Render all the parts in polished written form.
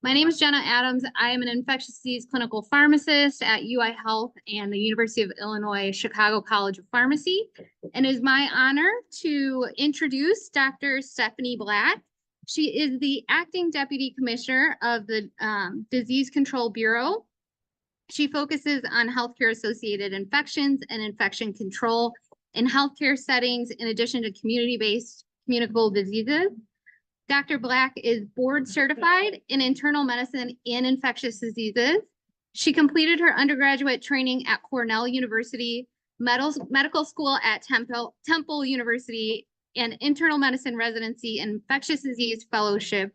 My name is Jenna Adams. I am an infectious disease clinical pharmacist at UI Health and the University of Illinois Chicago College of Pharmacy. And it is my honor to introduce Dr. Stephanie Black. She is the acting deputy commissioner of the Disease Control Bureau. She focuses on healthcare associated infections and infection control in healthcare settings, in addition to community-based communicable diseases. Dr. Black is board certified in internal medicine and infectious diseases. She completed her undergraduate training at Cornell University, medical school at Temple University, and internal medicine residency and infectious disease fellowship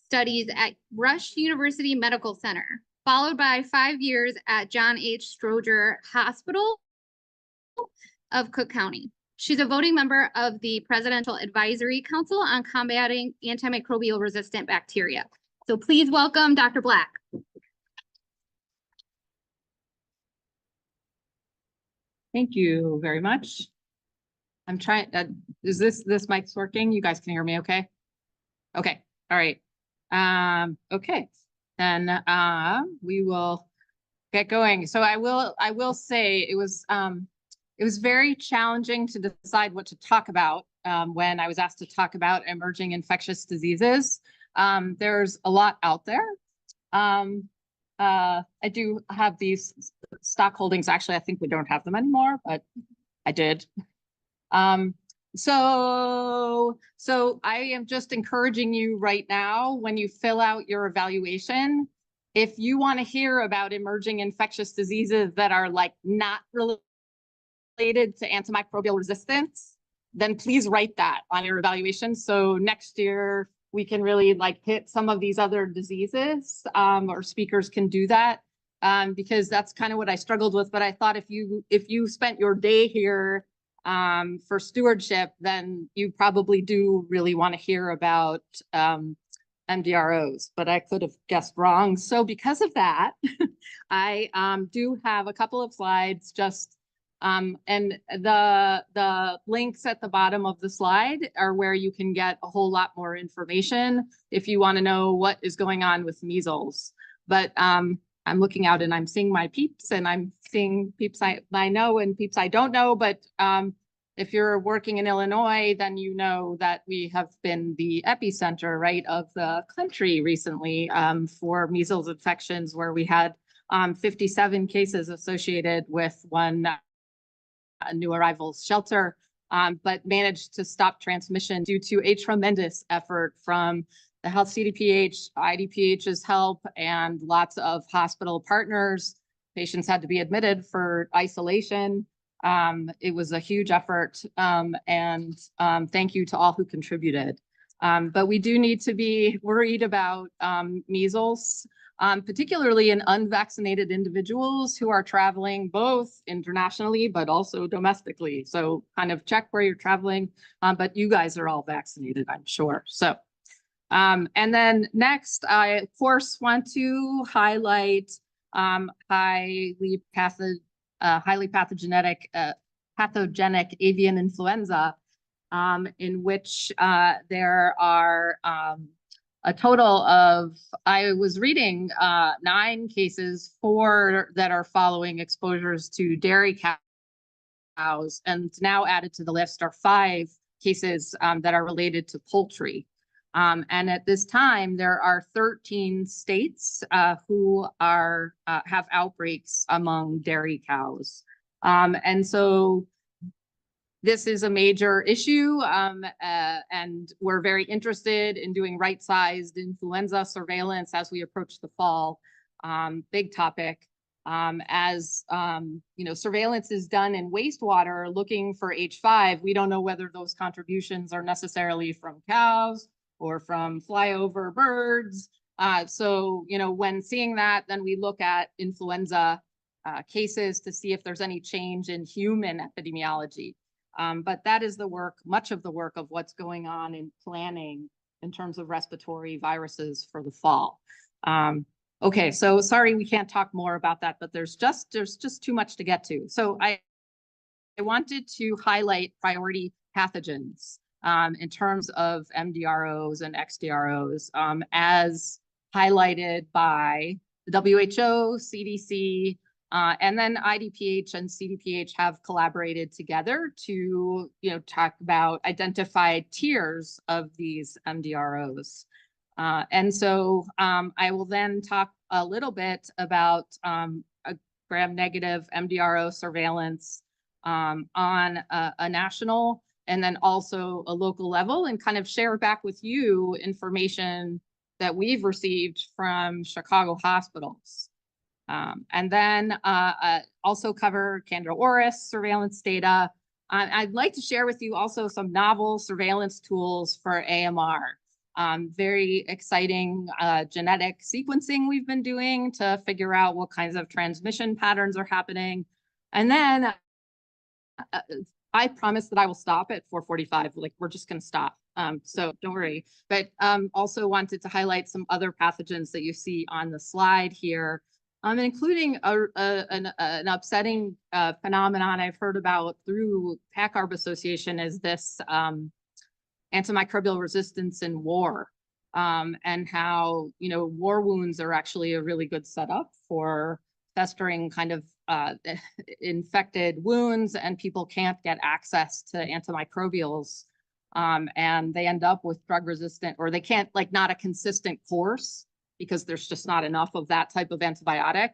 studies at Rush University Medical Center, followed by 5 years at John H. Stroger Hospital of Cook County. She's a voting member of the Presidential Advisory Council on Combating Antimicrobial Resistant Bacteria. So please welcome Dr. Black. Thank you very much. I'm trying, is this mic's working? You guys can hear me okay? Okay, all right. Okay, then we will get going. So I will say it was very challenging to decide what to talk about when I was asked to talk about emerging infectious diseases. There's a lot out there. I do have these stock holdings. Actually, I think we don't have them anymore, but I did. So I am just encouraging you right now, when you fill out your evaluation, if you want to hear about emerging infectious diseases that are like not related to antimicrobial resistance, then please write that on your evaluation. So next year we can really like hit some of these other diseases, or speakers can do that, because that's kind of what I struggled with. But I thought if you spent your day here for stewardship, then you probably do really want to hear about MDROs, but I could have guessed wrong. So because of that, I do have a couple of slides just and the links at the bottom of the slide are where you can get a whole lot more information if you want to know what is going on with measles. But I'm looking out and I'm seeing my peeps, and I'm seeing peeps I know and peeps I don't know. But if you're working in Illinois, then you know that we have been the epicenter, right, of the country recently for measles infections, where we had 57 cases associated with one new arrivals shelter, but managed to stop transmission due to a tremendous effort from the Health CDPH, Idph's help, and lots of hospital partners. Patients had to be admitted for isolation. It was a huge effort, and thank you to all who contributed. But we do need to be worried about measles, particularly in unvaccinated individuals who are traveling both internationally but also domestically. So kind of check where you're traveling, but you guys are all vaccinated, I'm sure. So, and then next, I of course want to highlight highly pathogenic avian influenza, in which there are a total of, I was reading 9 cases, 4 that are following exposures to dairy cows, and now added to the list are 5 cases that are related to poultry. And at this time, there are 13 states who are have outbreaks among dairy cows. And so this is a major issue, and we're very interested in doing right-sized influenza surveillance as we approach the fall. Big topic. As you know, surveillance is done in wastewater looking for H5. We don't know whether those contributions are necessarily from cows or from flyover birds. So, you know, when seeing that, then we look at influenza cases to see if there's any change in human epidemiology. But that is the work, much of the work of what's going on in planning in terms of respiratory viruses for the fall. Okay, so sorry we can't talk more about that, but there's just too much to get to. So I wanted to highlight priority pathogens in terms of MDROs and XDROs as highlighted by the WHO, CDC, and then IDPH and CDPH have collaborated together to, talk about identified tiers of these MDROs. And so I will then talk a little bit about a gram-negative MDRO surveillance on a national and then also a local level, and kind of share back with you information that we've received from Chicago hospitals. And then also cover Candida auris surveillance data. I'd like to share with you also some novel surveillance tools for AMR. Very exciting genetic sequencing we've been doing to figure out what kinds of transmission patterns are happening. And then I promise that I will stop at 4:45. Like, we're just going to stop. So don't worry. But also wanted to highlight some other pathogens that you see on the slide here, including an upsetting phenomenon I've heard about through PACARB Association is this antimicrobial resistance in war, and how, war wounds are actually a really good setup for festering kind of infected wounds, and people can't get access to antimicrobials, and they end up with drug resistant, or they can't, not a consistent course because there's just not enough of that type of antibiotic.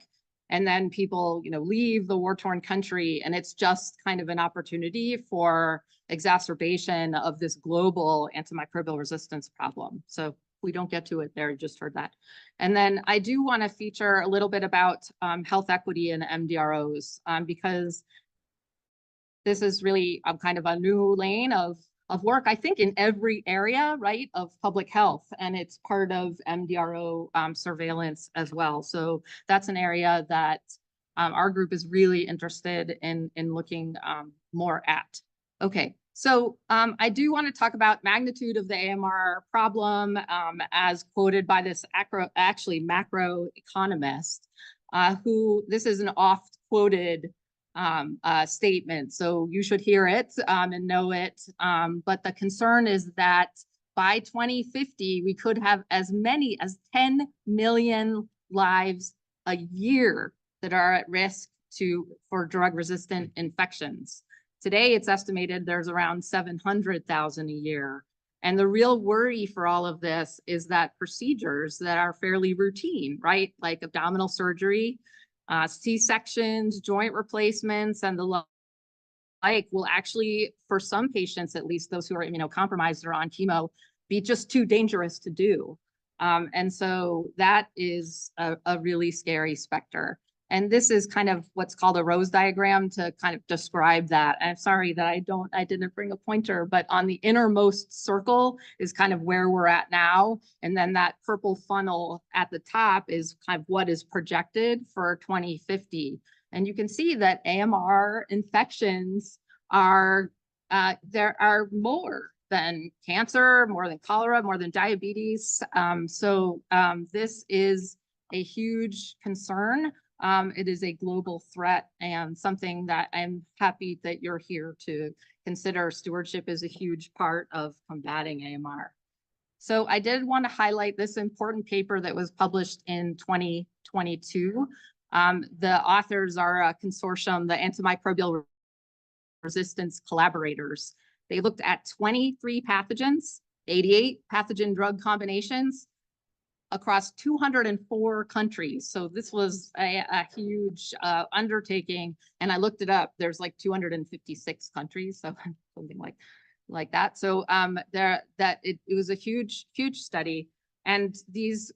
And then people, leave the war-torn country, and it's just kind of an opportunity for exacerbation of this global antimicrobial resistance problem. So we don't get to it there, you just heard that. And then I do want to feature a little bit about health equity in MDROs, because this is really kind of a new lane of work, I think, in every area, right, of public health, and it's part of MDRO surveillance as well. So that's an area that our group is really interested in looking more at. Okay, so I do want to talk about magnitude of the AMR problem, as quoted by this macro economist, who, this is an oft quoted statement, so you should hear it and know it. But the concern is that by 2050, we could have as many as 10 million lives a year that are at risk for drug-resistant infections. Today, it's estimated there's around 700,000 a year. And the real worry for all of this is that procedures that are fairly routine, right, like abdominal surgery, C-sections, joint replacements, and the like will actually, for some patients, at least those who are immunocompromised or on chemo, be just too dangerous to do. And so that is a really scary specter. And this is kind of what's called a Rose diagram to kind of describe that. I'm sorry that I didn't bring a pointer, but on the innermost circle is kind of where we're at now. And then that purple funnel at the top is kind of what is projected for 2050. And you can see that AMR infections there are more than cancer, more than cholera, more than diabetes. So this is a huge concern. It is a global threat, and something that I'm happy that you're here to consider. Stewardship is a huge part of combating AMR. So I did want to highlight this important paper that was published in 2022. The authors are a consortium, the Antimicrobial Resistance Collaborators. They looked at 23 pathogens, 88 pathogen drug combinations across 204 countries. So this was a huge undertaking. And I looked it up. There's like 256 countries, so something like that. So it was a huge study. And these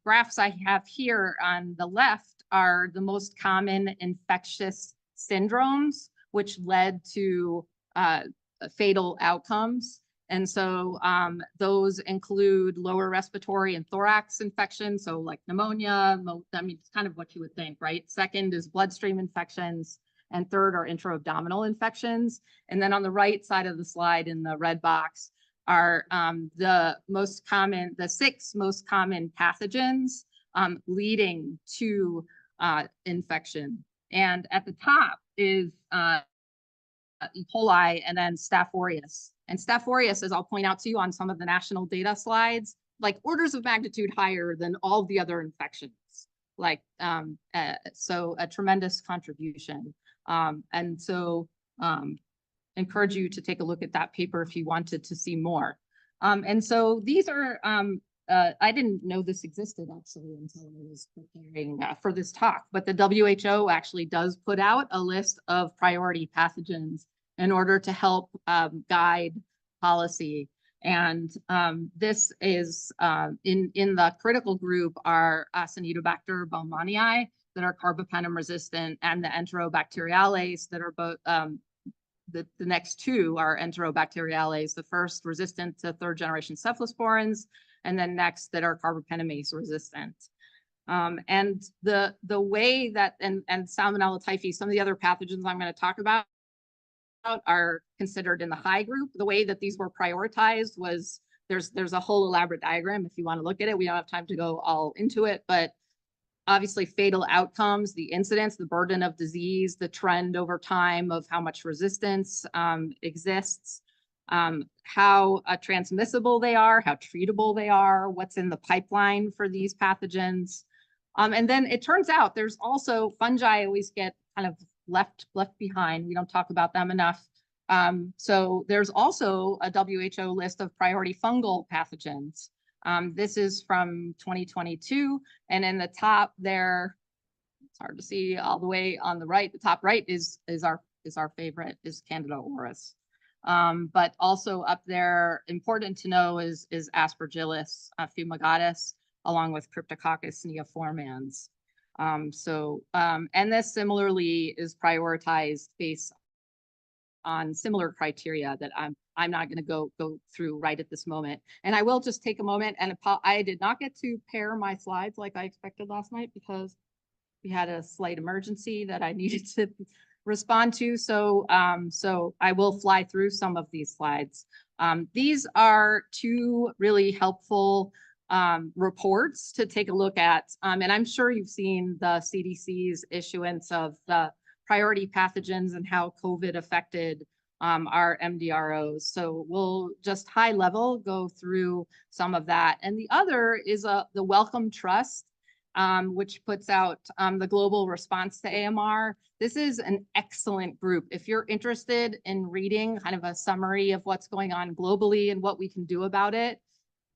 graphs I have here on the left are the most common infectious syndromes, which led to fatal outcomes. And so those include lower respiratory and thorax infections, so like pneumonia. I mean, it's kind of what you would think, right? Second is bloodstream infections, and third are intra-abdominal infections. And then on the right side of the slide in the red box are the 6 most common pathogens leading to infection. And at the top is E. coli, and then Staph aureus. And Staph aureus, as I'll point out to you on some of the national data slides, like orders of magnitude higher than all the other infections. Like, so a tremendous contribution. And so encourage you to take a look at that paper if you wanted to see more. And so these are, I didn't know this existed actually until I was preparing for this talk, but the WHO actually does put out a list of priority pathogens in order to help guide policy. And this is in the critical group are Acinetobacter baumannii that are carbapenem resistant, and the Enterobacteriales that are both, the next two are Enterobacteriales, the first resistant to third generation cephalosporins, and then next that are carbapenemase resistant. And the way that, and Salmonella typhi, some of the other pathogens I'm going to talk about are considered in the high group. The way that these were prioritized was there's a whole elaborate diagram if you want to look at it. We don't have time to go all into it, but obviously fatal outcomes, the incidence, the burden of disease, the trend over time of how much resistance exists, how transmissible they are, how treatable they are, what's in the pipeline for these pathogens. And then it turns out there's also fungi always get kind of left behind. We don't talk about them enough. So there's also a WHO list of priority fungal pathogens. This is from 2022, and in the top there, it's hard to see all the way on the right. The top right is our favorite, is Candida auris. But also up there, important to know is Aspergillus fumigatus, along with Cryptococcus neoformans. And this similarly is prioritized based on similar criteria that I'm not going to go through right at this moment. And I will just take a moment, and I did not get to pair my slides like I expected last night because we had a slight emergency that I needed to respond to. So I will fly through some of these slides. These are two really helpful reports to take a look at. And I'm sure you've seen the CDC's issuance of the priority pathogens and how COVID affected our MDROs. So we'll just high level go through some of that. And the other is the Wellcome Trust, which puts out the global response to AMR. This is an excellent group. If you're interested in reading kind of a summary of what's going on globally and what we can do about it,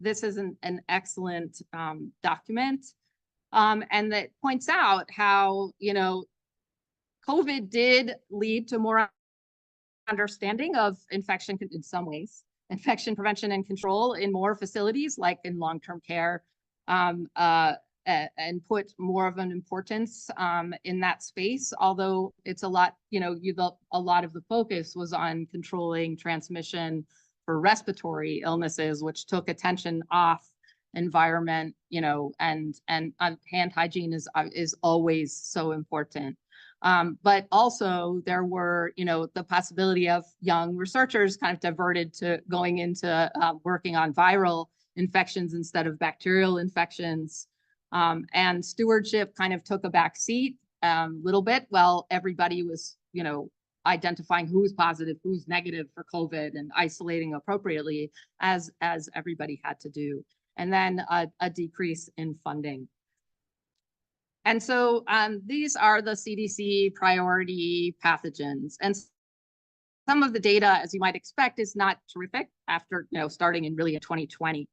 this is an excellent document. And that points out how, COVID did lead to more understanding of infection in some ways, infection prevention and control in more facilities, like in long-term care, and put more of an importance in that space. Although it's a lot, a lot of the focus was on controlling transmission for respiratory illnesses, which took attention off environment, and hand hygiene is always so important. But also there were, the possibility of young researchers kind of diverted to going into working on viral infections instead of bacterial infections. And stewardship kind of took a back seat a little bit while everybody was, identifying who's positive, who's negative for COVID and isolating appropriately as everybody had to do. And then a decrease in funding. And so these are the CDC priority pathogens. And some of the data, as you might expect, is not terrific after, starting in really in 2020.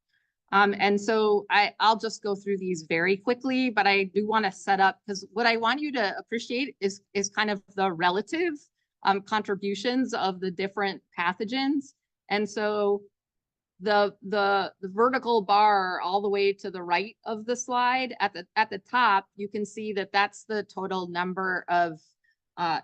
And so I'll just go through these very quickly, but I do want to set up, because what I want you to appreciate is kind of the relative contributions of the different pathogens. And so the vertical bar all the way to the right of the slide at the top, you can see that that's the total number of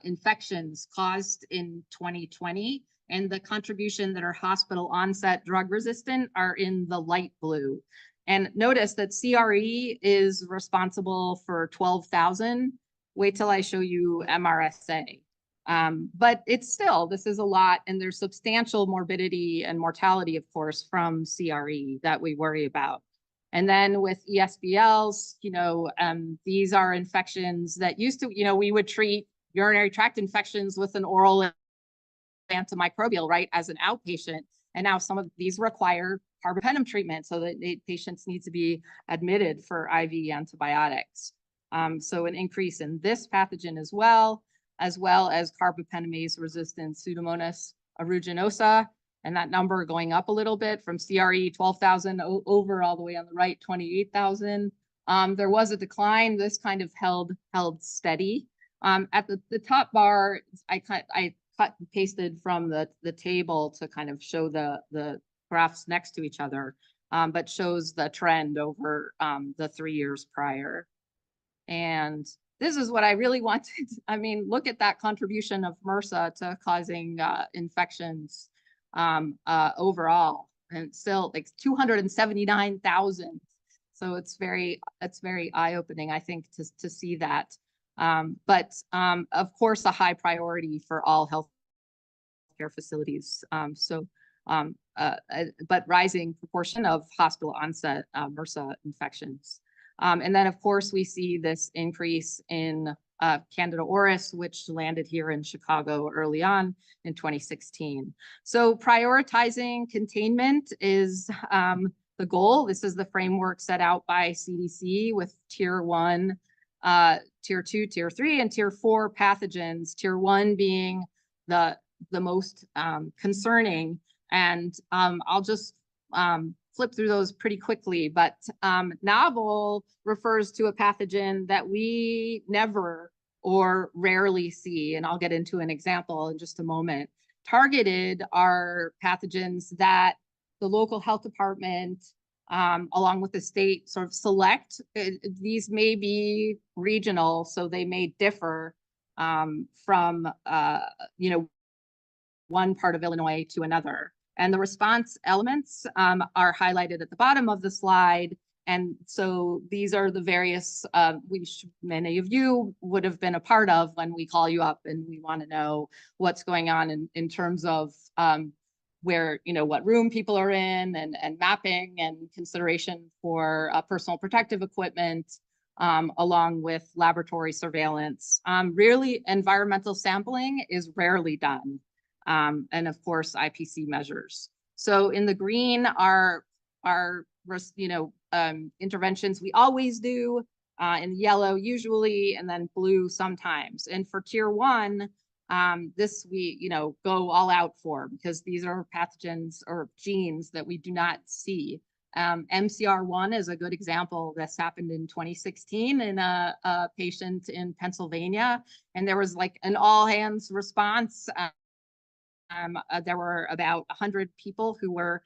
infections caused in 2020, and the contribution that are hospital onset drug resistant are in the light blue. And notice that CRE is responsible for 12,000. Wait till I show you MRSA. But it's still, this is a lot, and there's substantial morbidity and mortality, of course, from CRE that we worry about. And then with ESBLs, these are infections that used to, we would treat urinary tract infections with an oral antimicrobial, right, as an outpatient. And now some of these require carbapenem treatment, so that patients need to be admitted for IV antibiotics. So an increase in this pathogen as well as carbapenemase resistant Pseudomonas aeruginosa, and that number going up a little bit from CRE 12,000 over all the way on the right, 28,000. There was a decline. This kind of held steady. At the top bar, I cut and pasted from the table to kind of show the graphs next to each other, but shows the trend over the 3 years prior. And this is what I really wanted. I mean, look at that contribution of MRSA to causing infections overall, and still like 279,000. So it's very eye-opening, I think, to see that. But of course, a high priority for all healthcare facilities. But rising proportion of hospital onset MRSA infections. And then, of course, we see this increase in Candida auris, which landed here in Chicago early on in 2016. So prioritizing containment is the goal. This is the framework set out by CDC with tier 1, tier 2, tier 3, and tier 4 pathogens. Tier 1 being the most concerning. And I'll just flip through those pretty quickly, but novel refers to a pathogen that we never or rarely see, and I'll get into an example in just a moment. Targeted are pathogens that the local health department, along with the state, sort of select. These may be regional, so they may differ from one part of Illinois to another. And the response elements are highlighted at the bottom of the slide. And so these are the various, many of you would have been a part of when we call you up and we want to know what's going on in terms of where, what room people are in, and mapping and consideration for personal protective equipment, along with laboratory surveillance. Rarely, environmental sampling is rarely done. And of course, IPC measures. So in the green are interventions we always do, in yellow usually, and then blue sometimes. And for tier 1, this we go all out for, because these are pathogens or genes that we do not see. MCR1 is a good example. This happened in 2016 in a patient in Pennsylvania, and there was like an all hands response. There were about 100 people who were,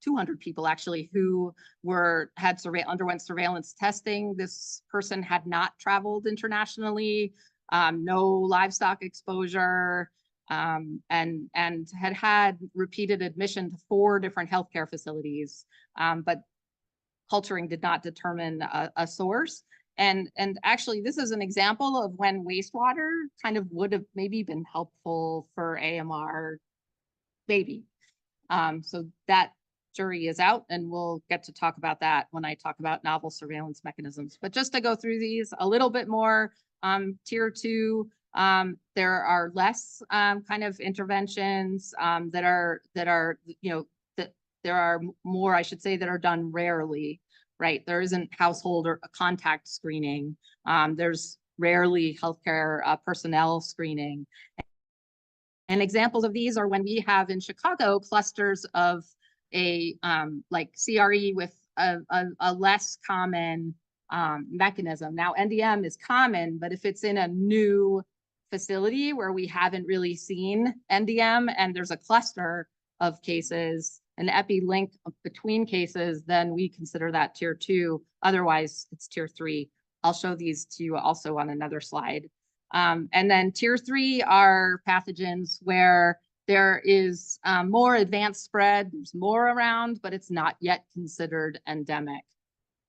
200 people actually, who underwent surveillance testing. This person had not traveled internationally, no livestock exposure, and had repeated admission to 4 different healthcare facilities, but culturing did not determine a source. And actually, this is an example of when wastewater kind of would have maybe been helpful for AMR, maybe. So that jury is out, and we'll get to talk about that when I talk about novel surveillance mechanisms. But just to go through these a little bit more, tier 2, there are less kind of interventions that are there are more, I should say, that are done rarely. Right, there isn't household or contact screening. There's rarely healthcare personnel screening. And examples of these are when we have in Chicago clusters of a like CRE with a less common mechanism. Now, NDM is common, but if it's in a new facility where we haven't really seen NDM and there's a cluster of cases, an epi link between cases, then we consider that tier 2. Otherwise, it's tier 3. I'll show these to you also on another slide. And then tier 3 are pathogens where there is more advanced spread, there's more around, but it's not yet considered endemic.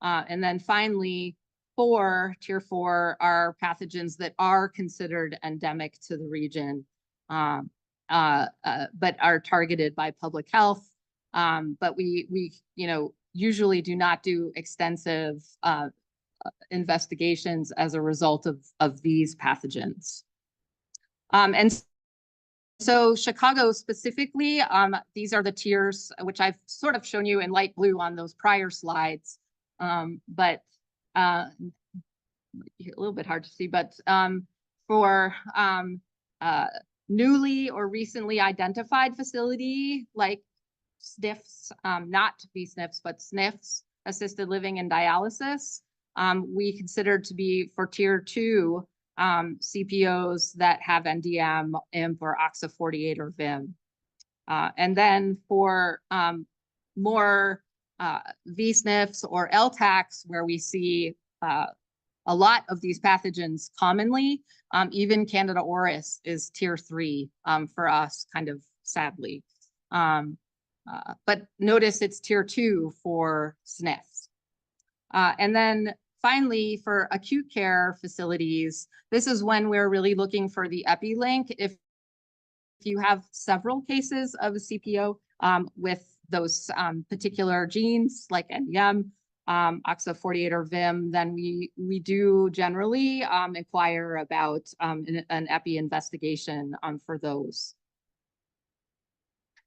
And then finally, tier 4 are pathogens that are considered endemic to the region, but are targeted by public health. But we usually do not do extensive investigations as a result of these pathogens. And So Chicago specifically, these are the tiers, which I've sort of shown you in light blue on those prior slides. But a little bit hard to see, but for newly or recently identified facility like SNFs, not VSNFs, but SNFs, assisted living and dialysis, we consider to be for tier 2 CPOs that have NDM, IMP, or OXA48 or VIM. And then for more VSNFs or LTACs, where we see a lot of these pathogens commonly, even Candida auris is tier 3 for us, kind of sadly. But notice it's tier 2 for SNFs. And then finally, for acute care facilities, this is when we're really looking for the epi link. If you have several cases of a CPO with those particular genes like NDM, OXA48 or VIM, then we do generally inquire about an epi investigation for those.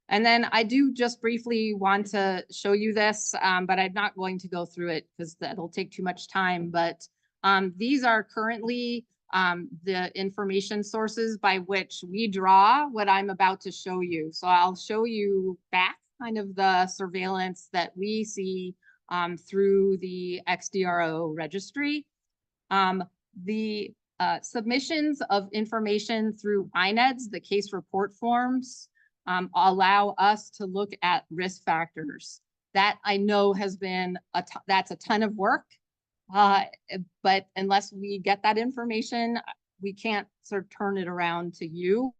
And then I do just briefly want to show you this, but I'm not going to go through it because that'll take too much time. But these are currently the information sources by which we draw what I'm about to show you. So I'll show you back kind of the surveillance that we see through the XDRO registry. The submissions of information through INEDs, the case report forms, allow us to look at risk factors. That I know has been that's a ton of work, but unless we get that information, we can't sort of turn it around to you.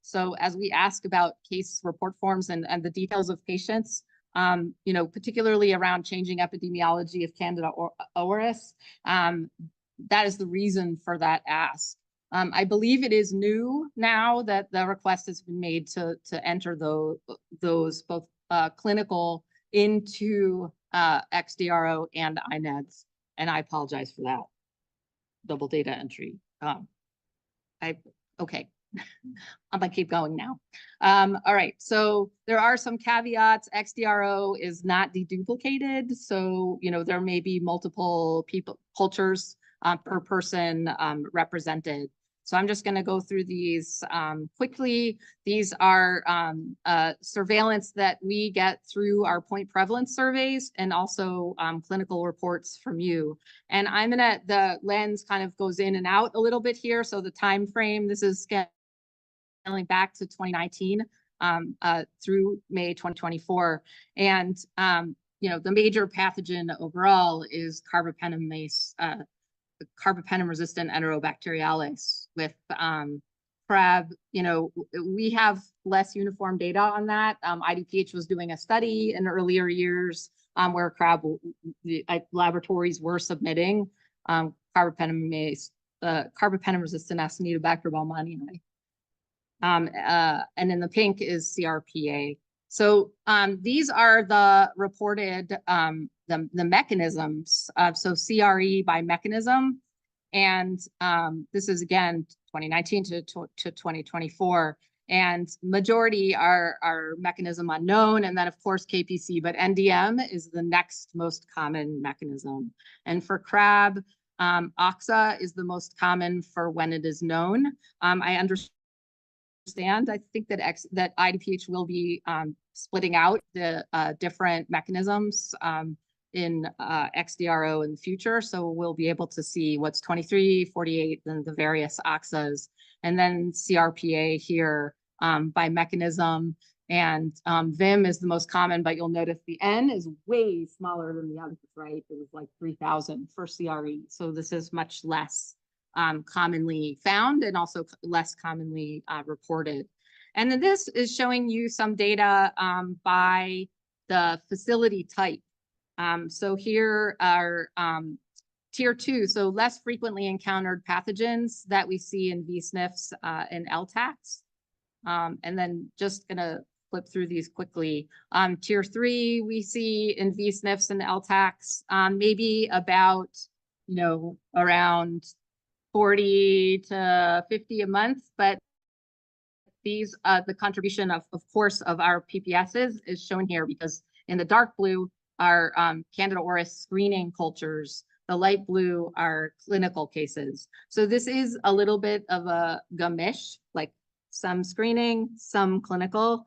So as we ask about case report forms and the details of patients, you know, particularly around changing epidemiology of Candida auris, that is the reason for that ask. I believe it is new now that the request has been made to enter those both clinical into XDRO and INEDs, and I apologize for that double data entry. Okay. I'm gonna keep going now. All right, so there are some caveats. XDRO is not deduplicated, so you know there may be multiple cultures per person represented. So I'm just going to go through these quickly. These are surveillance that we get through our point prevalence surveys and also clinical reports from you. And I'm gonna, the lens kind of goes in and out a little bit here. So the time frame, this is scaling back to 2019 through May 2024. And you know, the major pathogen overall is carbapenem-resistant Enterobacterialis with crab. You know, we have less uniform data on that. Idph was doing a study in earlier years where crab laboratories were submitting carbapenem-resistant Acinetobacter baumannii. And in the pink is CRPA. So these are the reported the mechanisms. So CRE by mechanism, and this is again 2019 to 2024, and majority are mechanism unknown, and then of course KPC, but NDM is the next most common mechanism. And for crab, OXA is the most common for when it is known. I understand. I think that Idph will be splitting out the different mechanisms in XDRO in the future. So we'll be able to see what's 23, 48, and the various OXAs, and then CRPA here by mechanism. And VIM is the most common, but you'll notice the N is way smaller than the others, right? It was like 3,000 for CRE. So this is much less commonly found and also less commonly reported. And then this is showing you some data by the facility type. So here are tier 2, so less frequently encountered pathogens that we see in VSNFs and LTACs. And then just gonna flip through these quickly. Tier 3 we see in VSNFs and LTACs, maybe about, you know, around 40 to 50 a month, but these, the contribution of course, of our PPSs is shown here because in the dark blue are Candida auris screening cultures. The light blue are clinical cases. So this is a little bit of a gamish, like some screening, some clinical.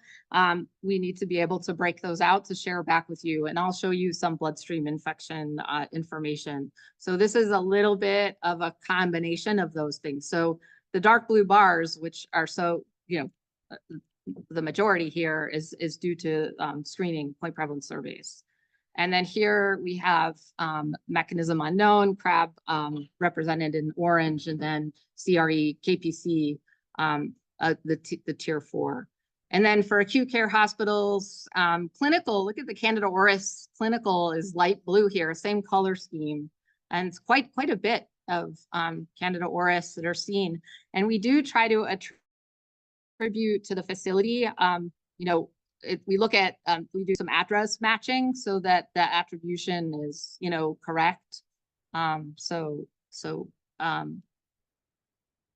We need to be able to break those out to share back with you. And I'll show you some bloodstream infection information. So this is a little bit of a combination of those things. So the dark blue bars, which are so, the majority here is due to screening point prevalence surveys. And then here we have mechanism unknown, CRAB represented in orange, and then CRE, KPC, the tier 4. And then for acute care hospitals, clinical, look at the Candida auris clinical is light blue here, same color scheme. And it's quite a bit of Candida auris that are seen. And we do try to attribute to the facility, we look at, we do some address matching so that the attribution is, correct.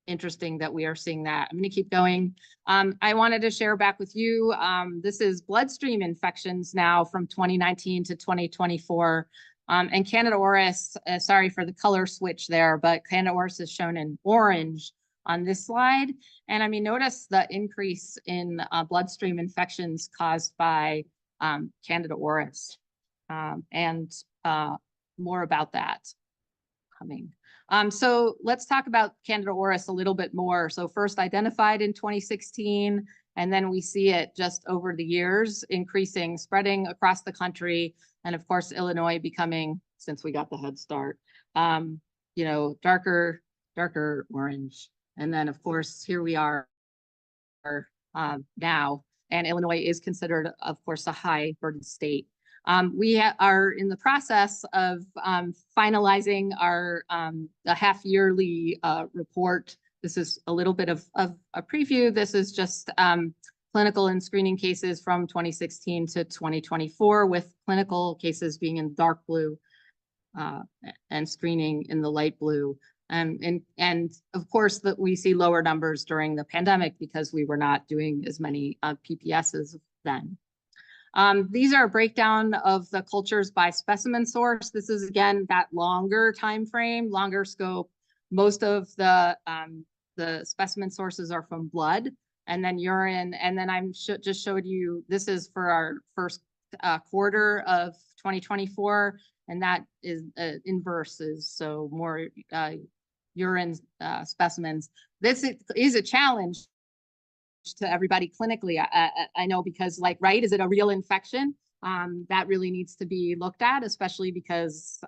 Interesting that we are seeing that. I'm going to keep going. I wanted to share back with you. This is bloodstream infections now from 2019 to 2024. And Candida auris, sorry for the color switch there, but Candida auris is shown in orange on this slide. And I mean, notice the increase in bloodstream infections caused by Candida auris. And more about that coming. So let's talk about Candida auris a little bit more. So first identified in 2016, and then we see it just over the years increasing, spreading across the country. And of course, Illinois becoming, since we got the head start, darker orange. And then, of course, here we are now, and Illinois is considered, of course, a high burden state. We are in the process of finalizing our the half-yearly report. This is a little bit of a preview. This is just clinical and screening cases from 2016 to 2024, with clinical cases being in dark blue and screening in the light blue. And of course that we see lower numbers during the pandemic because we were not doing as many PPSs then. These are a breakdown of the cultures by specimen source. This is again that longer time frame, longer scope. Most of the specimen sources are from blood and then urine. And then I'm just showed you, this is for our first quarter of 2024, and that is inverses, so more urine specimens. This is a challenge to everybody clinically. I know, because right, is it a real infection? That really needs to be looked at, especially because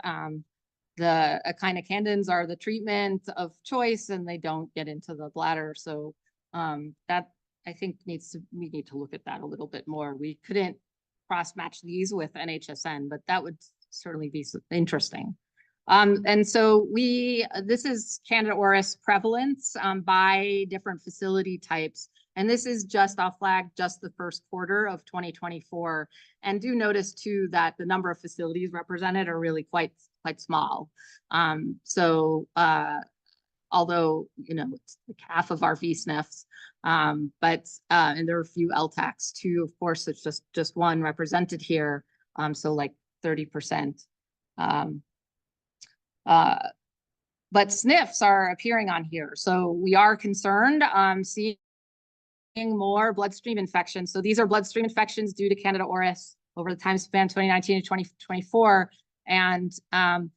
the echinocandins are the treatment of choice and they don't get into the bladder. So that I think we need to look at that a little bit more. We couldn't cross match these with NHSN, but that would certainly be interesting. And so this is Candida auris prevalence by different facility types. And this is just, I'll flag just the first quarter of 2024. And do notice too that the number of facilities represented are really quite small. Although, it's like half of our VSNFs, and there are a few LTACs too, of course, it's just one represented here. So like 30%. But SNFs are appearing on here. So we are concerned seeing more bloodstream infections. So these are bloodstream infections due to Candida auris over the time span 2019 to 2024. And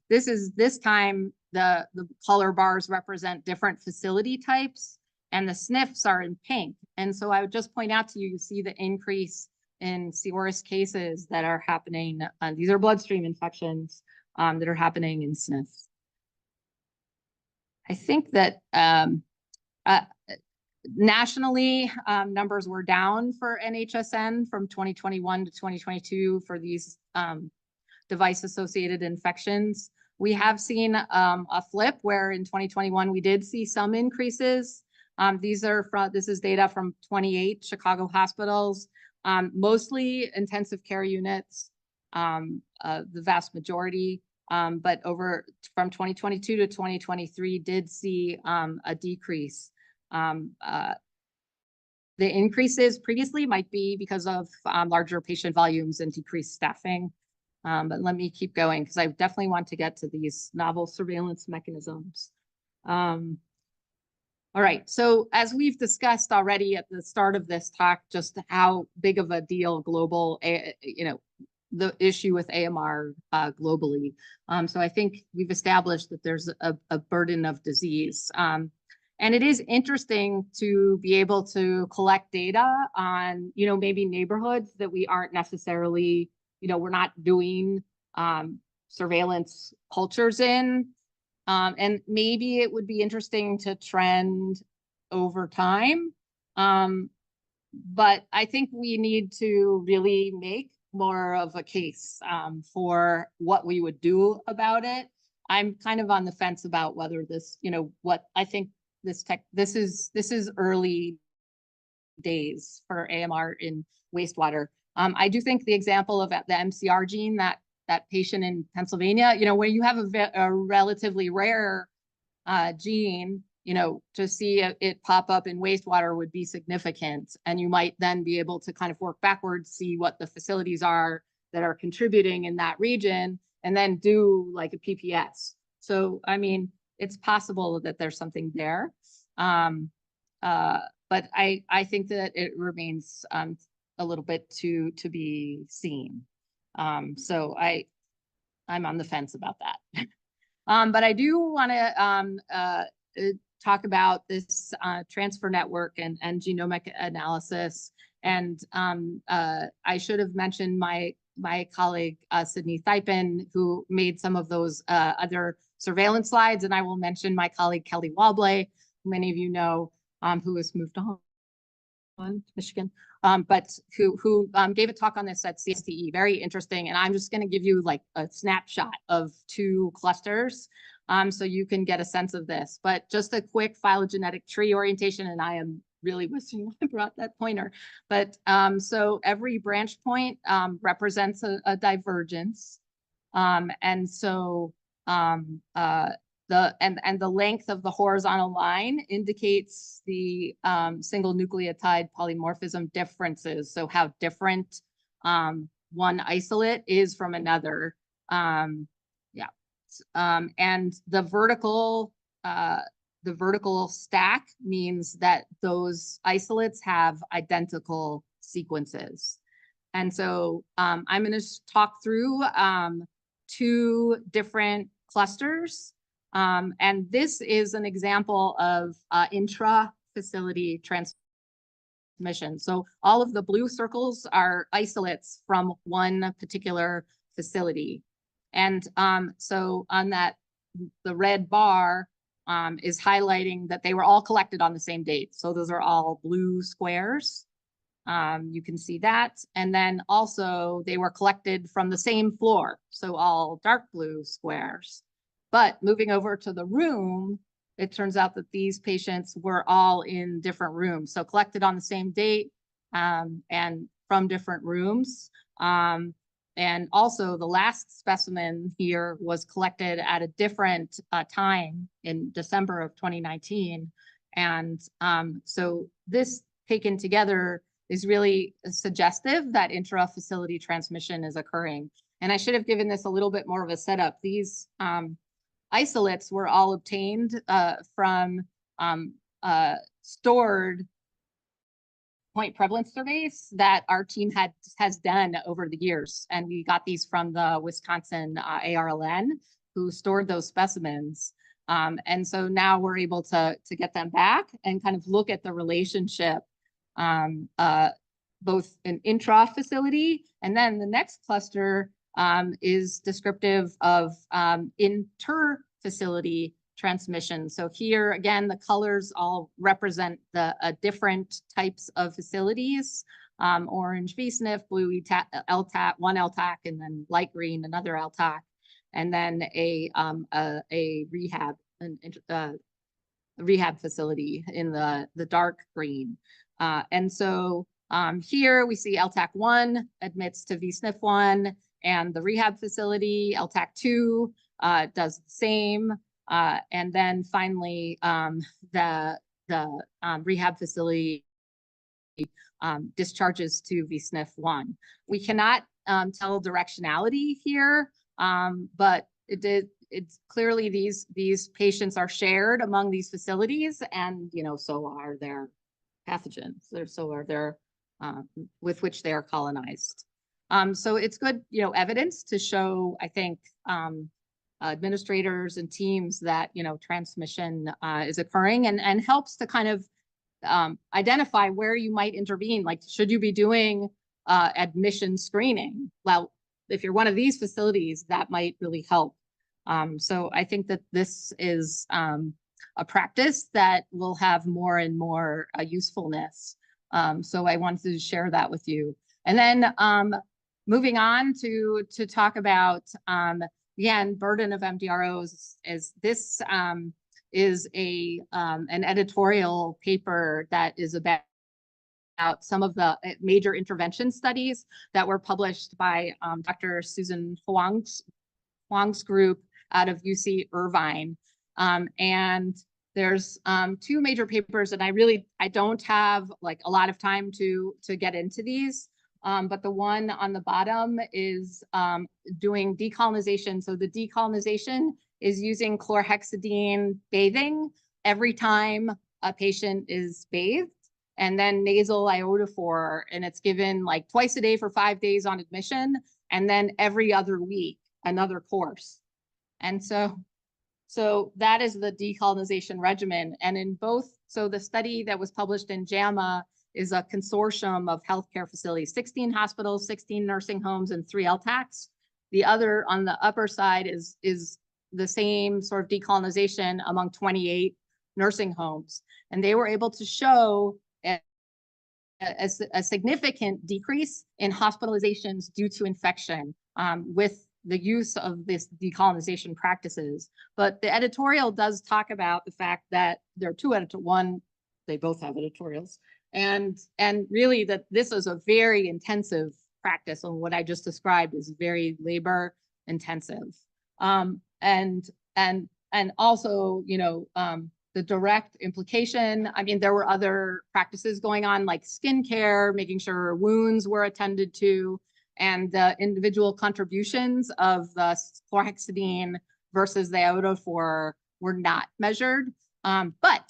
this time the color bars represent different facility types, and the SNFs are in pink. And so I would just point out to you, you see the increase in C. auris cases that are happening. These are bloodstream infections that are happening in SNFs. I think that nationally, numbers were down for NHSN from 2021 to 2022 for these device-associated infections. We have seen a flip where in 2021 we did see some increases. This is data from 28 Chicago hospitals, mostly intensive care units, the vast majority. But from 2022 to 2023 did see a decrease the increases previously might be because of larger patient volumes and decreased staffing. But let me keep going because I definitely want to get to these novel surveillance mechanisms. All right, so as we've discussed already at the start of this talk, just how big of a deal global, the issue with AMR globally. So I think we've established that there's a burden of disease. And it is interesting to be able to collect data on, maybe neighborhoods that we aren't necessarily, we're not doing surveillance cultures in. And maybe it would be interesting to trend over time. But I think we need to really make more of a case for what we would do about it. I'm kind of on the fence about whether this, what I think this is early days for AMR in wastewater. I do think the example of the MCR gene, that patient in Pennsylvania, where you have a relatively rare gene, to see it pop up in wastewater would be significant. And you might then be able to kind of work backwards, see what the facilities are that are contributing in that region, and then do like a PPS. So, I mean, it's possible that there's something there. But I think that it remains a little bit to be seen. So I'm on the fence about that. But I do want to talk about this transfer network and genomic analysis. And I should have mentioned my colleague, Sydney Thipin, who made some of those other surveillance slides. And I will mention my colleague, Kelly Walbley, who many of you know, who has moved on to Michigan, but who gave a talk on this at CSTE, very interesting. And I'm just going to give you like a snapshot of 2 clusters so you can get a sense of this. But just a quick phylogenetic tree orientation, and I am really wishing I brought that pointer. But so every branch point represents a divergence. And so the length of the horizontal line indicates the single nucleotide polymorphism differences. So how different one isolate is from another. And the vertical stack means that those isolates have identical sequences. And so I'm going to talk through 2 different clusters. And this is an example of intra-facility transmission. So all of the blue circles are isolates from one particular facility. And so on that, the red bar is highlighting that they were all collected on the same date. So those are all blue squares. You can see that. And then also they were collected from the same floor. So all dark blue squares. But moving over to the room, it turns out that these patients were all in different rooms. So collected on the same date and from different rooms. And also the last specimen here was collected at a different time in December of 2019. And so this taken together is really suggestive that intra-facility transmission is occurring. And I should have given this a little bit more of a setup. These isolates were all obtained from stored point prevalence surveys that our team has done over the years. And we got these from the Wisconsin ARLN, who stored those specimens. And so now we're able to get them back and kind of look at the relationship, both in intra-facility, and then the next cluster is descriptive of inter-facility transmission. So here again, the colors all represent the different types of facilities. Orange VSNF, blue LTAC, one LTAC, and then light green, another LTAC, and then a rehab facility in the dark green. And so here we see LTAC 1 admits to VSNF 1, and the rehab facility, LTAC 2, does the same. And then finally, the rehab facility discharges to VSNF1. We cannot tell directionality here, but it's clearly these patients are shared among these facilities, and so are their pathogens, so are their with which they are colonized. So it's good evidence to show, I think, administrators and teams that transmission is occurring, and helps to kind of identify where you might intervene. Like, should you be doing admission screening? Well, if you're one of these facilities, that might really help. So I think that this is a practice that will have more and more usefulness. So I wanted to share that with you. And then moving on to talk about, again, burden of MDROs, is this is an editorial paper that is about some of the major intervention studies that were published by Dr. Susan Huang's group out of UC Irvine. And there's two major papers, and I don't have like a lot of time to get into these. But the one on the bottom is doing decolonization. So the decolonization is using chlorhexidine bathing every time a patient is bathed, and then nasal iodophor, and it's given like twice a day for 5 days on admission, and then every other week, another course. And so that is the decolonization regimen. And in both, so the study that was published in JAMA is a consortium of healthcare facilities, 16 hospitals, 16 nursing homes, and 3 LTACs. The other on the upper side is the same sort of decolonization among 28 nursing homes. And they were able to show a significant decrease in hospitalizations due to infection with the use of this decolonization practices. But the editorial does talk about the fact that there are two one, they both have editorials, and really that this is a very intensive practice, and what I just described is very labor intensive. And also, the direct implication, I mean, there were other practices going on like skincare, making sure wounds were attended to, and the individual contributions of the chlorhexidine versus the iodophor were not measured. But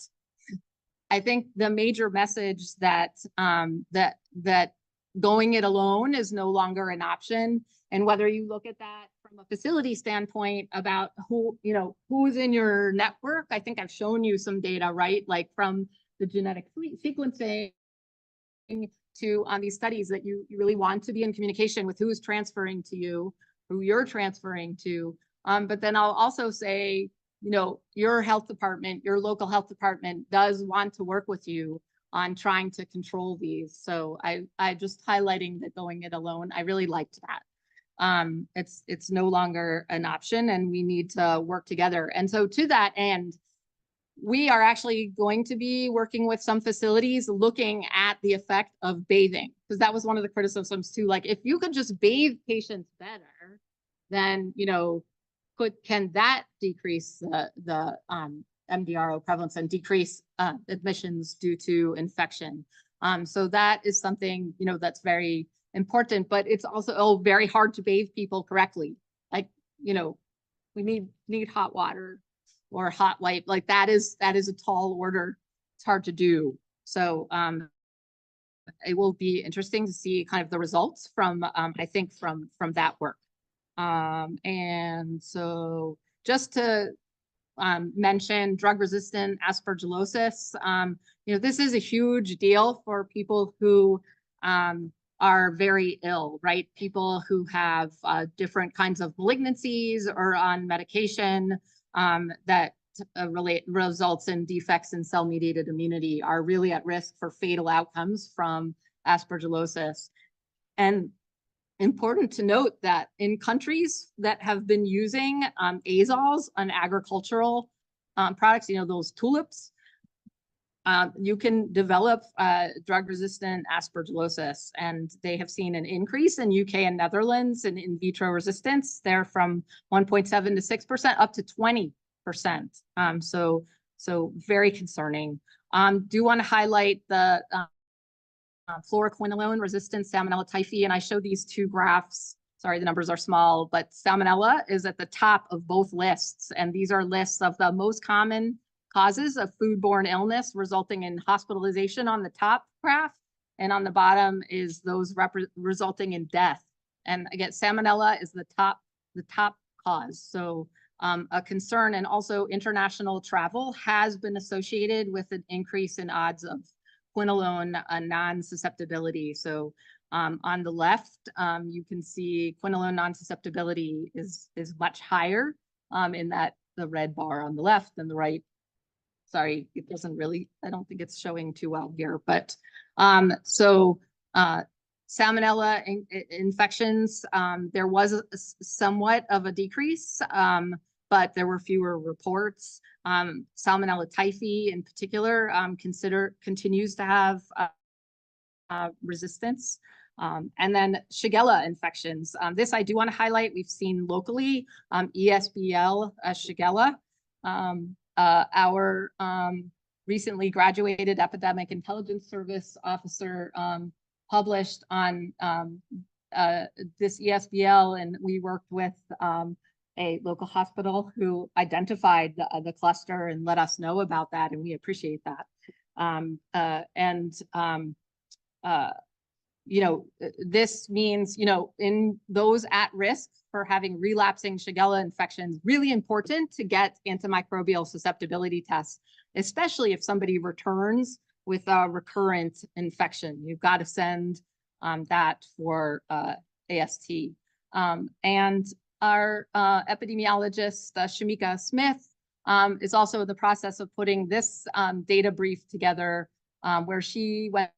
I think the major message that that going it alone is no longer an option. And whether you look at that from a facility standpoint about who's in your network, I think I've shown you some data, right? Like from the genetic sequencing to on these studies, that you really want to be in communication with who's transferring to you, who you're transferring to. But then I'll also say, your health department, your local health department does want to work with you on trying to control these. So I just highlighting that going it alone, I really liked that. It's no longer an option, and we need to work together. And so to that end, we are actually going to be working with some facilities looking at the effect of bathing, because that was one of the criticisms too. Like, if you could just bathe patients better, then, can that decrease the MDRO prevalence and decrease admissions due to infection? So that is something, that's very important, but it's also very hard to bathe people correctly. Like, we need hot water or hot wipe. Like that is a tall order. It's hard to do. So it will be interesting to see kind of the results from I think from that work. And so just to mention drug-resistant aspergillosis, this is a huge deal for people who are very ill, right? People who have different kinds of malignancies or on medication that results in defects in cell-mediated immunity are really at risk for fatal outcomes from aspergillosis. And important to note that in countries that have been using azoles on agricultural products, those tulips, you can develop drug-resistant aspergillosis, and they have seen an increase in UK and Netherlands in vitro resistance. They're from 1.7 to 6% up to 20%. So very concerning. Do want to highlight the fluoroquinolone resistant Salmonella typhi, and I showed these two graphs. Sorry, the numbers are small, but Salmonella is at the top of both lists, and these are lists of the most common causes of foodborne illness resulting in hospitalization on the top graph, and on the bottom is those resulting in death. And again, Salmonella is the top cause. So a concern, and also international travel has been associated with an increase in odds of quinolone non-susceptibility. So on the left, you can see quinolone non-susceptibility is much higher in that the red bar on the left than the right. Sorry, it doesn't really, I don't think it's showing too well here, but Salmonella infections, there was somewhat of a decrease, but there were fewer reports. Salmonella typhi in particular continues to have resistance. And then Shigella infections. This I do want to highlight. We've seen locally ESBL Shigella. Our recently graduated Epidemic Intelligence Service officer published on this ESBL, and we worked with a local hospital who identified the cluster and let us know about that, and we appreciate that. You know, this means, you know, in those at risk for having relapsing Shigella infections, really important to get antimicrobial susceptibility tests, especially if somebody returns with a recurrent infection. You've got to send that for AST. And our epidemiologist, Shamika Smith, is also in the process of putting this data brief together, where she went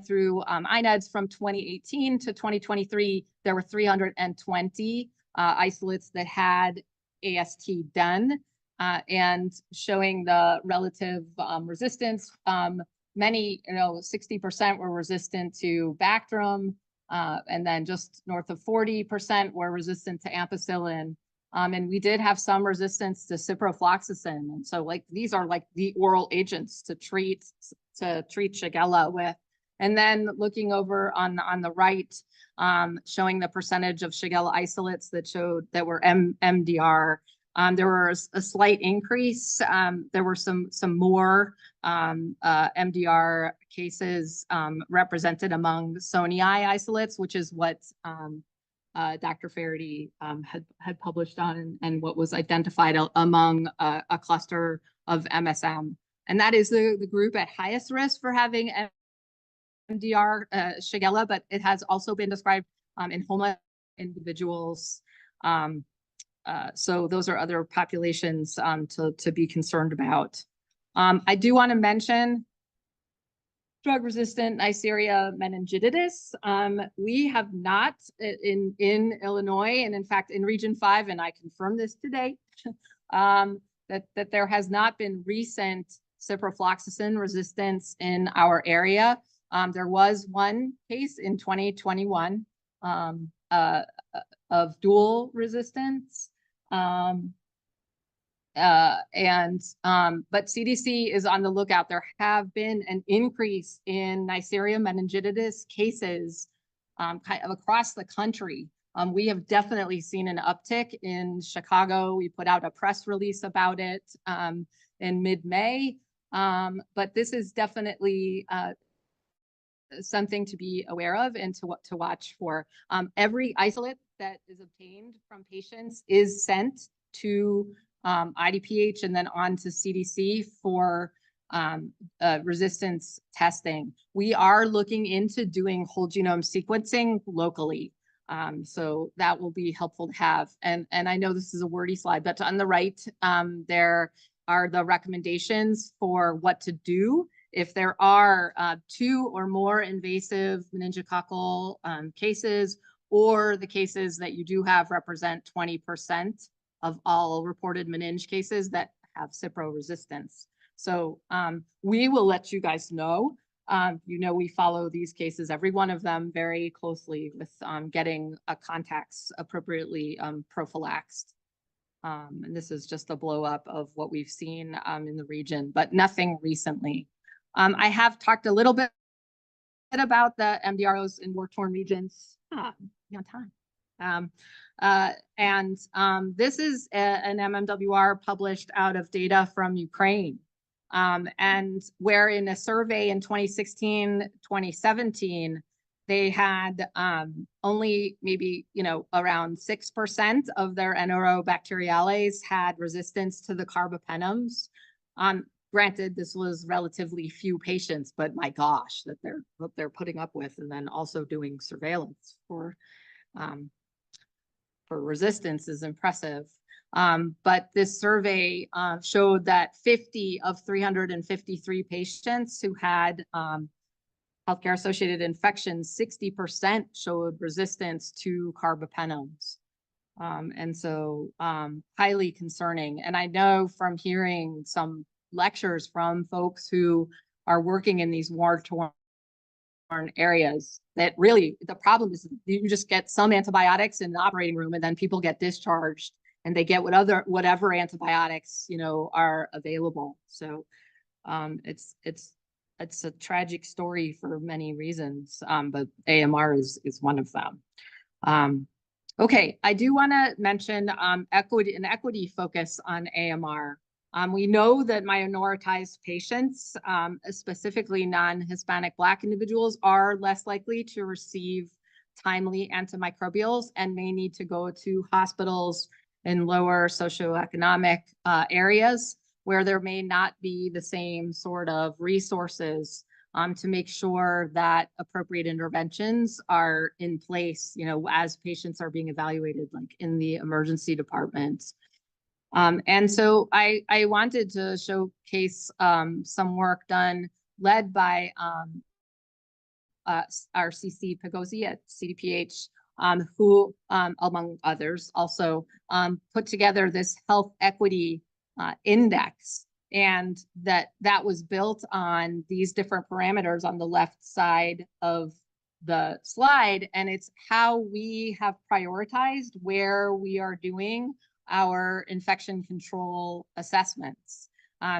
through INEDs from 2018 to 2023. There were 320 isolates that had AST done, and showing the relative resistance. Many, 60% were resistant to Bactrim, and then just north of 40% were resistant to ampicillin. And we did have some resistance to ciprofloxacin. And so these are like the oral agents to treat Shigella with. And then looking over on the right, showing the percentage of Shigella isolates that were MDR. There was a slight increase. There were some more MDR cases represented among Sony isolates, which is what Dr. Faraday had published on, and what was identified among a cluster of MSM. And that is the group at highest risk for having MDR Shigella, but it has also been described in homeless individuals. So those are other populations to be concerned about. I do want to mention drug-resistant Neisseria meningitidis. We have not in Illinois, and in fact in Region 5, and I confirm this today, that there has not been recent ciprofloxacin resistance in our area. There was one case in 2021 of dual resistance. But CDC is on the lookout. There have been an increase in Neisseria meningitidis cases kind of across the country. We have definitely seen an uptick in Chicago. We put out a press release about it in mid-May. But this is definitely something to be aware of and to watch for. Every isolate that is obtained from patients is sent to IDPH and then on to CDC for resistance testing. We are looking into doing whole genome sequencing locally. So that will be helpful to have. And I know this is a wordy slide, but on the right, there are the recommendations for what to do if there are 2 or more invasive meningococcal cases, or the cases that you do have represent 20% of all reported meninge cases that have Cipro resistance. So we will let you guys know. We follow these cases, every one of them, very closely with getting contacts appropriately prophylaxed. And this is just a blow up of what we've seen in the region, but nothing recently. I have talked a little bit about the MDROs in war-torn regions. Be on time. This is an MMWR published out of data from Ukraine. And where in a survey in 2016, 2017, they had only maybe, around 6% of their Enterobacteriales had resistance to the carbapenems. Granted, this was relatively few patients, but my gosh, what they're putting up with, and then also doing surveillance for resistance is impressive. But this survey showed that 50 of 353 patients who had healthcare associated infections, 60% showed resistance to carbapenems. And so highly concerning. And I know from hearing some lectures from folks who are working in these war-torn areas that really the problem is you just get some antibiotics in the operating room and then people get discharged and they get whatever antibiotics are available. So it's a tragic story for many reasons, but AMR is one of them. Okay, I do want to mention an equity focus on AMR. We know that minoritized patients, specifically non-Hispanic Black individuals, are less likely to receive timely antimicrobials and may need to go to hospitals in lower socioeconomic areas where there may not be the same sort of resources to make sure that appropriate interventions are in place, as patients are being evaluated, like in the emergency departments. And so I wanted to showcase some work done led by our CC Pagosi at CDPH, who, among others, also put together this health equity index. And that was built on these different parameters on the left side of the slide. And it's how we have prioritized where we are doing our infection control assessments.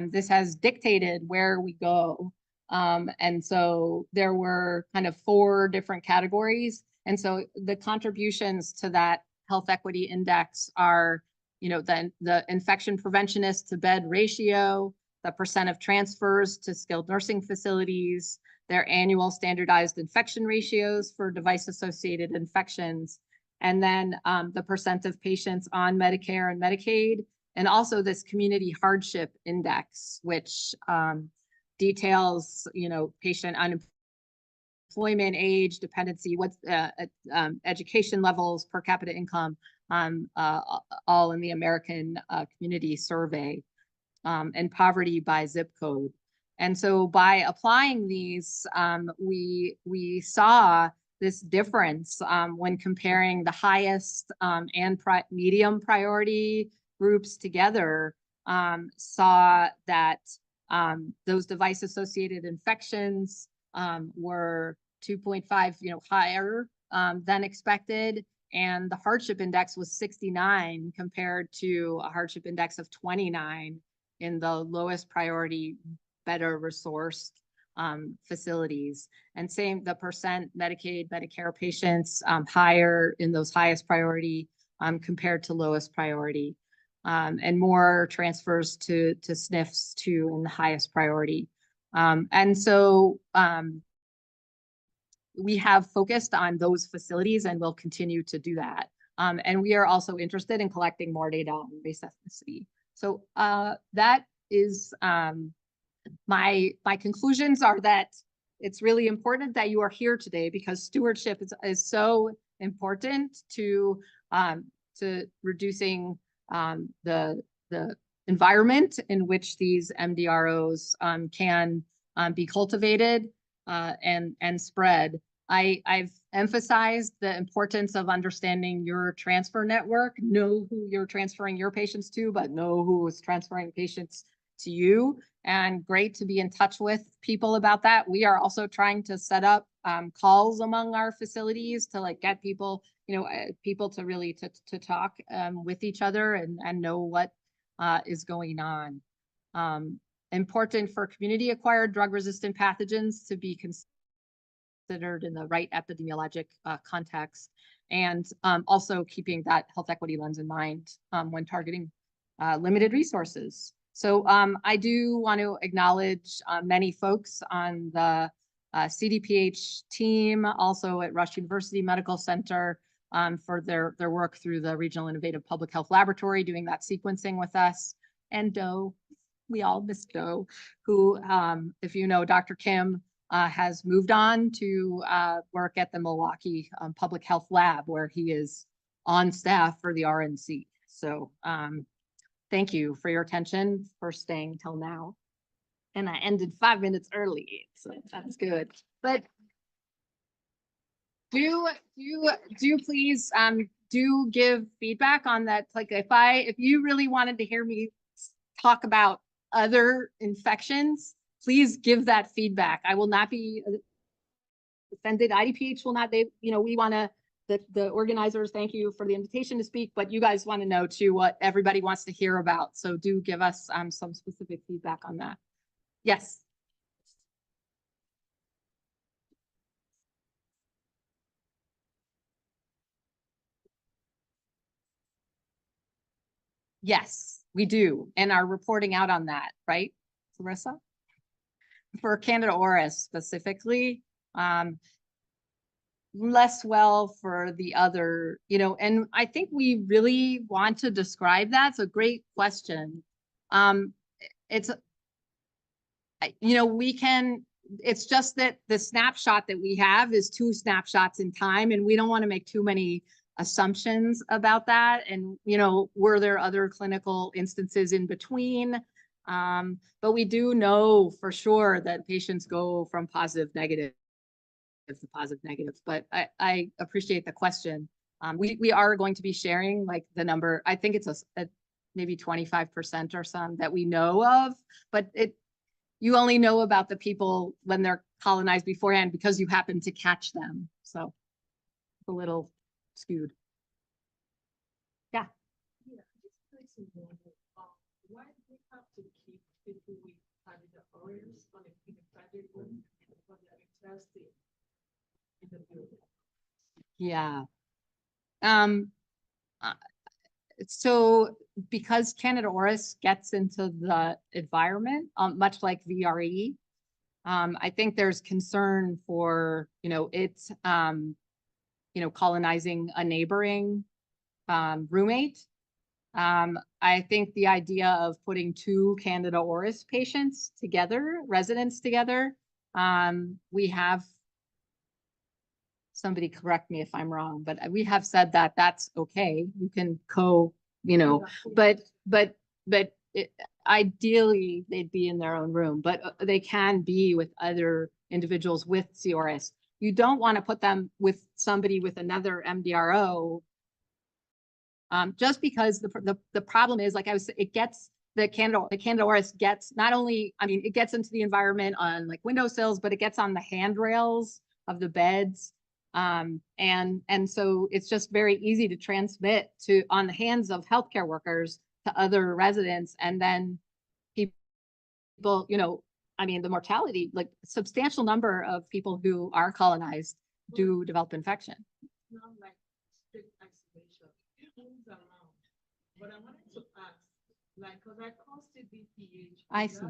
This has dictated where we go. And so there were kind of 4 different categories. And so the contributions to that health equity index are, the infection preventionist to bed ratio, the % of transfers to skilled nursing facilities, their annual standardized infection ratios for device-associated infections, and then the % of patients on Medicare and Medicaid, and also this community hardship index, which details, patient unemployment, age, dependency, what's education levels, per capita income, all in the American Community Survey, and poverty by zip code. And so by applying these, we saw this difference when comparing the highest and medium priority groups together, saw that those device-associated infections were 2.5, higher than expected, and the hardship index was 69 compared to a hardship index of 29 in the lowest priority, better resourced facilities. And same, the % Medicaid, Medicare patients higher in those highest priority compared to lowest priority, and more transfers to SNFs too in the highest priority. And so we have focused on those facilities and will continue to do that. And we are also interested in collecting more data on race ethnicity. So that is my conclusions are that it's really important that you are here today because stewardship is so important to reducing the environment in which these MDROs can be cultivated and spread. I've emphasized the importance of understanding your transfer network, know who you're transferring your patients to, but know who is transferring patients to you. And great to be in touch with people about that. We are also trying to set up calls among our facilities to get people, people to really to talk with each other and know what is going on. Important for community acquired drug resistant pathogens to be considered in the right epidemiologic context, and also keeping that health equity lens in mind when targeting limited resources. So I do want to acknowledge many folks on the CDPH team, also at Rush University Medical Center, for their work through the Regional Innovative Public Health Laboratory, doing that sequencing with us. And Doe, we all miss Doe, who, if you know, Dr. Kim has moved on to work at the Milwaukee Public Health Lab, where he is on staff for the RNC. So thank you for your attention, for staying till now. And I ended 5 minutes early, so that's good. But do please do give feedback on that. Like if you really wanted to hear me talk about other infections, please give that feedback. I will not be offended. IDPH will not. We want to. The organizers, thank you for the invitation to speak, but you guys want to know too what everybody wants to hear about. So do give us some specific feedback on that. Yes. Yes, we do, and are reporting out on that, right, Larissa? For Candida auris specifically, less well for the other, and I think we really want to describe that. It's a great question. It's just that the snapshot that we have is 2 snapshots in time, and we don't want to make too many assumptions about that. And, were there other clinical instances in between? But we do know for sure that patients go from positive negative to positive negative. But I appreciate the question. We are going to be sharing like the number. I think it's a maybe 25% or some that we know of, but you only know about the people when they're colonized beforehand because you happen to catch them. So it's a little skewed. Yeah. Why do we have to keep people with Candida auris on a private room when they're interested in the building? Yeah. So because Candida auris gets into the environment, much like VRE, I think there's concern for, it's, colonizing a neighboring roommate. I think the idea of putting 2 Candida auris patients together, residents together, we have, somebody correct me if I'm wrong, but we have said that that's okay. You can but ideally they'd be in their own room, but they can be with other individuals with CRS. You don't want to put them with somebody with another MDRO, just because the problem is, like I was, it gets the Candida auris gets not only, it gets into the environment on like windowsills, but it gets on the handrails of the beds. And so it's just very easy to transmit on the hands of healthcare workers to other residents. And then people, the mortality, like substantial number of people who are colonized do develop infection. It's not like strict isolation. It moves around. But I wanted to ask, because I called CDPH. I see.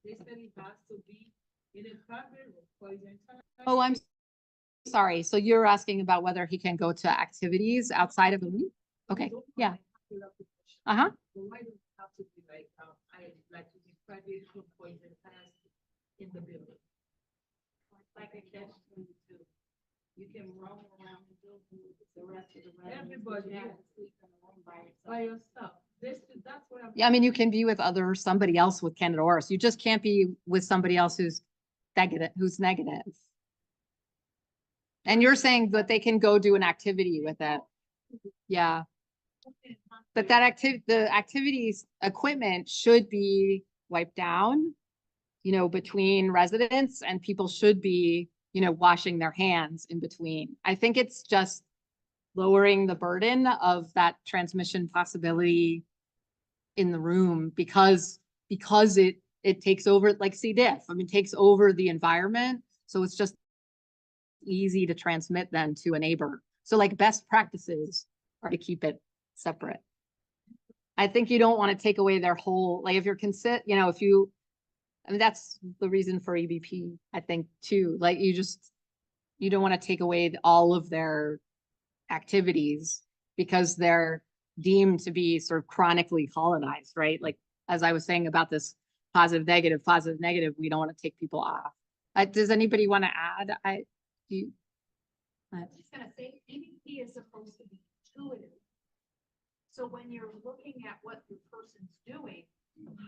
They said it has to be in a private room for his entire. Oh, I'm sorry. So you're asking about whether he can go to activities outside of the room? Okay. Yeah. Uh-huh. Why do it have to be like to be private room for his entire in the building? Like a catch 22. You can roam around the building with the rest of the residents. Everybody has to sleep in a room by yourself. That's what I'm. Yeah, you can be with somebody else with Candida auris. You just can't be with somebody else who's negative. And you're saying that they can go do an activity with it. Yeah. But the activities equipment should be wiped down, between residents, and people should be, washing their hands in between. I think it's just lowering the burden of that transmission possibility in the room because it takes over, like C. diff. Takes over the environment. So it's just easy to transmit then to a neighbor. So like best practices are to keep it separate. I think you don't want to take away their whole, like if you're if you, I mean, that's the reason for EBP, I think too, like you don't want to take away all of their activities because they're deemed to be sort of chronically colonized, right? Like, as I was saying about this positive, negative, we don't want to take people off. Does anybody want to add? I was just gonna say, EBP is supposed to be intuitive. So when you're looking at what the person's doing,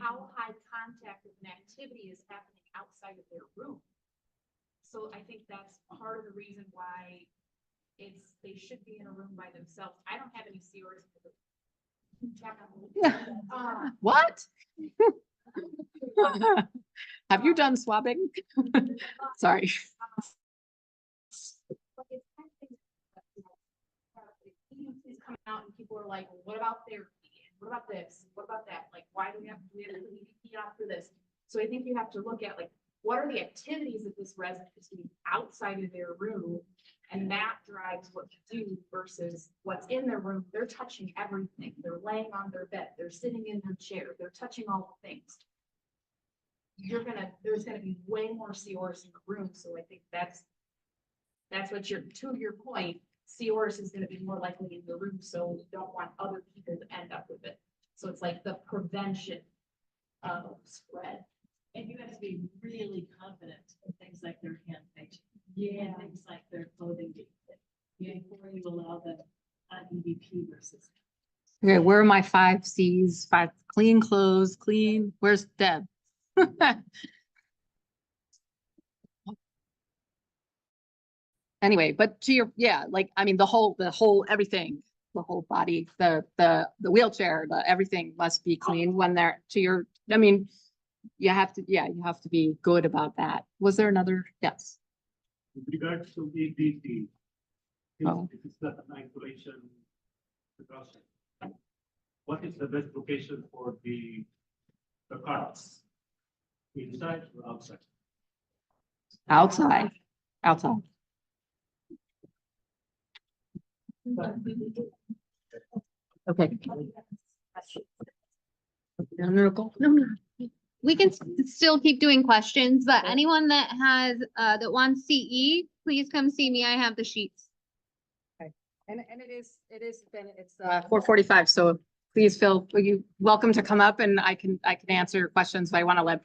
how high contact of an activity is happening outside of their room. So I think that's part of the reason why they should be in a room by themselves. I don't have any CRs. What? Have you done swabbing? Sorry. Coming out and people are like, well, what about therapy? What about this? What about that? Like, why do we have to EBP after this? So I think you have to look at like, what are the activities that this resident is doing outside of their room? And that drives what you do versus what's in their room. They're touching everything. They're laying on their bed. They're sitting in their chair. They're touching all the things. There's gonna be way more CRs in the room. So I think that's what to your point, CRs is gonna be more likely in the room. So we don't want other people to end up with it. So it's like the prevention of spread. And you have to be really confident in things like their hand hygiene. Yeah. And things like their clothing. Before you allow them on EBP versus. Okay, where are my 5 C's? 5 clean clothes, clean. Where's Deb? Anyway, but to your, like, I mean, the whole, everything, the whole body, the wheelchair, everything must be clean when they're I mean, you have to be good about that. Was there another? Yes. With regards to EBP, Oh. if it's not an isolation precaution, what is the best location for the carts? Inside or outside? Outside. Okay. No. We can still keep doing questions, but anyone that has, that wants CE, please come see me. I have the sheets. And it's 4:45, so please feel welcome to come up and I can answer your questions if I want to let